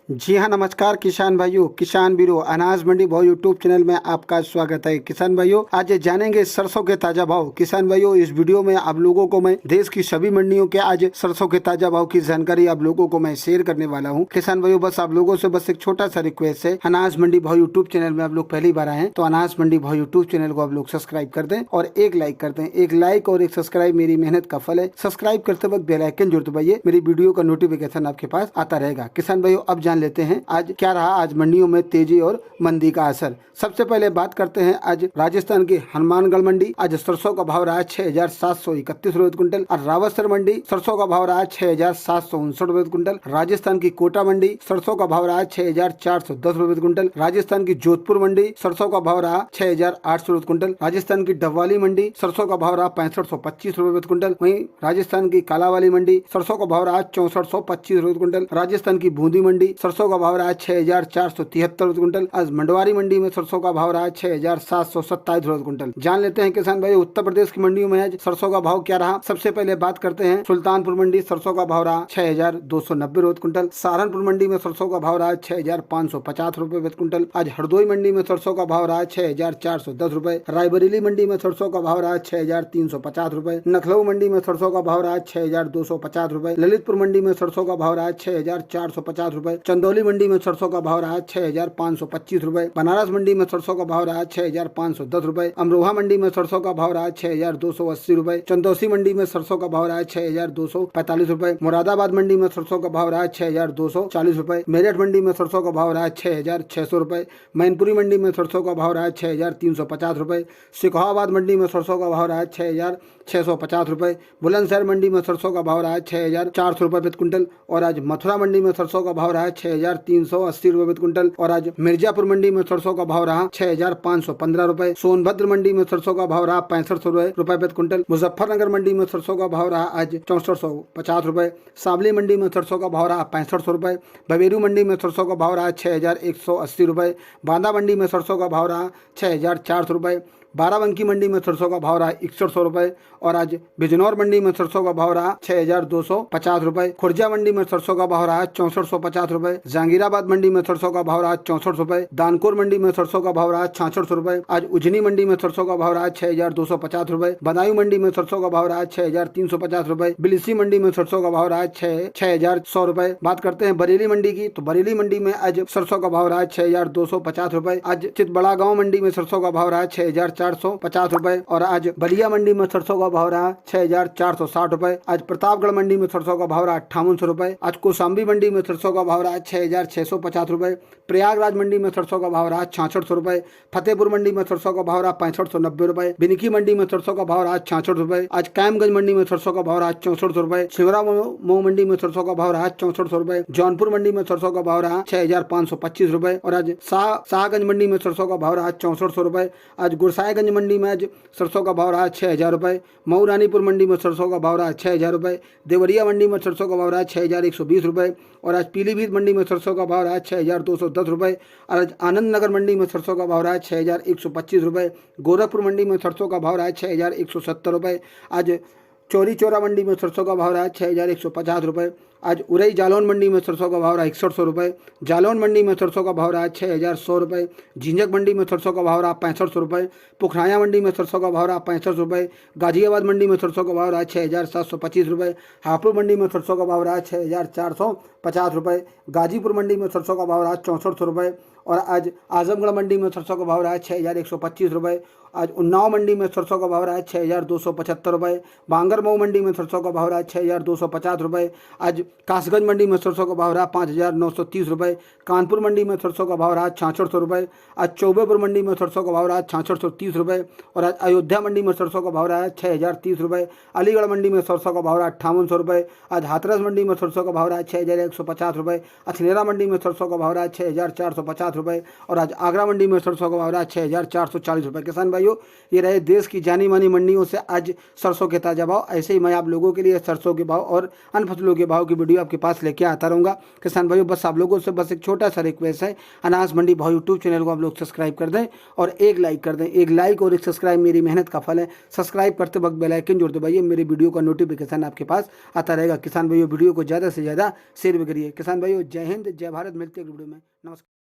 जी हाँ, नमस्कार किसान भाइयों, किसान वीरों, अनाज मंडी भाव यूट्यूब चैनल में आपका स्वागत है। किसान भाइयों, आज जानेंगे सरसों के ताजा भाव। किसान भाइयों, इस वीडियो में आप लोगों को मैं देश की सभी मंडियों के आज सरसों के ताजा भाव की जानकारी आप लोगों को मैं शेयर करने वाला हूँ। किसान भाइयों, बस आप लोगों से बस एक छोटा सा रिक्वेस्ट है, अनाज मंडी भाव यूट्यूब चैनल में आप लोग पहली बार आए हैं तो अनाज मंडी भाव यूट्यूब चैनल को आप लोग सब्सक्राइब कर दें और एक लाइक कर दें। एक लाइक और एक सब्सक्राइब मेरी मेहनत का फल है। सब्सक्राइब करते वक्त बेल आइकन जरूर दबाइए, मेरी वीडियो का नोटिफिकेशन आपके पास आता रहेगा। किसान भाइयों, अब जान लेते हैं आज क्या रहा आज मंडियों में तेजी और मंदी का असर। सबसे पहले बात करते हैं आज राजस्थान की हनुमानगढ़ मंडी। आज सरसों का भाव रहा 6,731 रुपए क्विंटल और रावतसर मंडी सरसों का भाव रहा 6,759 रुपए क्विंटल। राजस्थान की कोटा मंडी सरसों का भाव रहा 6,410 रुपए क्विंटल। राजस्थान की जोधपुर मंडी सरसों का भाव रहा 6,800 रुपए क्विंटल। राजस्थान की डबवाली मंडी सरसों का भाव रहा 6525 रुपए क्विंटल। वहीं राजस्थान की कालावाली मंडी सरसों का भाव रहा 6425 रुपए क्विंटल। राजस्थान की बूंदी मंडी सरसों का भाव रहा 6,473 रुपए क्विंटल। आज मंडवारी मंडी में सरसों का भाव रहा 6,727 रुपए क्विंटल। जान लेते हैं किसान भाई उत्तर प्रदेश की मंडियों में आज सरसों का भाव क्या रहा। सबसे पहले बात करते हैं सुल्तानपुर मंडी सरसों का भाव रहा 6,290 रुपए क्विंटल। सहारनपुर मंडी में सरसों का भाव रहा 6,550 रुपए क्विंटल। आज हरदोई मंडी में सरसों का भाव रहा 6,410 रुपए। रायबरेली मंडी में सरसों का भाव रहा 6,350 रुपए। लखनऊ मंडी में सरसों का भाव रहा 6,250 रुपए। ललितपुर मंडी में सरसों का भाव रहा 6,450 रुपए। चंदौली मंडी में सरसों का भाव रहा 6,525 रुपए। बनारस मंडी में सरसों का भाव रहा 6,510 रुपए। अमरोहा मंडी में सरसों का भाव रहा 6,280 रुपए। चंदौसी मंडी में सरसों का भाव रहा 6,245 रुपए। मुरादाबाद मंडी में सरसों का भाव रहा 6,240 रुपए। मेरठ मंडी में सरसों का भाव रहा 6,600 रुपए। मैनपुरी मंडी में सरसों का भाव रहा 6,350 रुपए। सिकोहाबाद मंडी में सरसों का भाव रहा 6,650 रुपए। बुलंदशहर मंडी में सरसों का भाव रहा 6,400 रुपए प्रति क्विंटल। और आज मथुरा मंडी में सरसों का भाव रहा 6,380 रुपए प्रति क्विंटल। और आज मिर्जापुर मंडी में सरसों का भाव रहा 6,515 रुपए। सोनभद्र मंडी में सरसों का भाव रहा 6500 रुपए प्रति क्विंटल। मुजफ्फरनगर मंडी में सरसों का भाव रहा आज 6450 रुपए। सावली मंडी में सरसों का भाव रहा 6500 रुपए। बवेरू मंडी में सरसों का भाव रहा 6,180 रुपए। बांदा मंडी में सरसों का भाव रहा 6,400 रुपए। बाराबंकी मंडी में सरसों का भाव रहा 6100 रुपए। और आज बिजनौर मंडी में सरसों का भाव रहा 6,250 रुपए। खुर्जा मंडी में सरसों का भाव रहा 6450 रुपए। जहांगीराबाद मंडी में सरसों का भाव रहा 64 रुपए। दानपुर मंडी में सरसों का भाव रहा 6600 रुपए। आज उजनी मंडी में सरसों का भाव रहा 6,250 रुपए। बदायूं मंडी में सरसों का भाव रहा 6,350 रुपए। बिलसी मंडी में सरसों का भाव रहा 6,100 रुपए। बात करते हैं बरेली मंडी की, तो बरेली मंडी में आज सरसों का भाव रहा 6,250 रुपए। आज चितबड़ा गाँव मंडी में सरसों का भाव रहा 6,450 रुपए। और आज बलिया मंडी में सरसों का भाव रहा 6,460 रुपए। आज प्रतापगढ़ मंडी में सरसों का भाव रहा 5800 रुपए। आज कौशाम्बी मंडी में सरसों का भाव रहा 6,650 रुपए। प्रयागराज मंडी में सरसों का भाव रहा 6600 रुपए। फतेहपुर मंडी में सरसों का भाव रहा 6590 रुपए। बिनकी मंडी में सरसों का भाव रहा 66 रुपए। आज कैमगंज मंडी में सरसों का भाव रहा 6400 रुपए। शिवरा मऊ मंडी में सरसों का भाव रहा 6400 रुपए। जौनपुर मंडी में सरसों का भाव रहा 6,525 रुपए। और आज शाहगंज मंडी में सरसों का भाव रहा 6400 रुपए। आज गुरसाईगंज मंडी में आज सरसों का भाव रहा 6,000 रुपए। मऊ रानीपुर मंडी में सरसों का भाव रहा 6,000 रुपए। देवरिया मंडी में सरसों का भाव रहा 6,120 रुपए। और आज पीलीभीत मंडी में सरसों का भाव रहा 6,210 रुपए। और आज आनंद नगर मंडी में सरसों का भाव रहा 6,125 रुपए। गोरखपुर मंडी में सरसों का भाव रहा 6,170 रुपए। आज चौरी चौरा मंडी में सरसों का भाव रहा 6,150 रुपए। आज उरई जालौन मंडी में सरसों का भाव रहा 6100 रुपए। जालौन मंडी में सरसों का भाव रहा 6,100 रुपए। झिंझक मंडी में सरसों का भाव रहा 6500 रुपए। पुखराया मंडी में सरसों का भाव रहा 6500 रुपए। गाजियाबाद मंडी में सरसों का भाव रहा 6,725 रुपए। हापुड़ मंडी में सरसों का भाव रहा 6,450 रुपए। गाजीपुर मंडी में सरसों का भाव रहा 6400 रुपए। और आज आजमगढ़ मंडी में सरसों का भाव रहा 6,125 रुपए। आज उन्नाव मंडी में सरसों का भाव रहा 6,275 रुपए। बांगरमऊ मंडी में सरसों का भाव रहा 6,250 रुपए। आज कासगंज मंडी में सरसों का भाव रहा 5,930 रुपए। कानपुर मंडी में सरसों का भाव रहा 6600 रुपए। आज चौबेपुर मंडी में सरसों का भाव रहा 6630 रुपए। और आज अयोध्या मंडी में सरसों का भाव रहा 6,030 रुपए। अलीगढ़ मंडी में सरसों का भाव रहा 5800 रुपए। आज हाथरस मंडी में सरसों का भाव रहा 6,150 रुपए। अछलेरा मंडी में सरसों का भाव रहा 6,450 रुपये और आज आगरा मंडी में सरसों का भाव रहा 6,440 रुपये। किसान भाइयों, ये रहे देश की जानी मानी मंडियों से आज सरसों के ताज़ा भाव। ऐसे ही मैं आप लोगों के लिए सरसों के भाव और अन्य फसलों के भाव की वीडियो आपके पास लेके आता रहूँगा। किसान भाइयों, बस आप लोगों से बस एक छोटा सा रिक्वेस्ट है, अनाज मंडी भाव यूट्यूब चैनल को आप लोग सब्सक्राइब कर दें और एक लाइक कर दें। एक लाइक और एक सब्सक्राइब मेरी मेहनत का फल है। सब्सक्राइब करते वक्त बेल आइकन जोड़ दबाइए, मेरी वीडियो का नोटिफिकेशन आपके पास आता रहेगा। किसान भाइयों, वीडियो को ज़्यादा से ज़्यादा शेयर भी करिए। किसान भाइयों, जय हिंद, जय भारत। मिलते हैं वीडियो में। नमस्कार।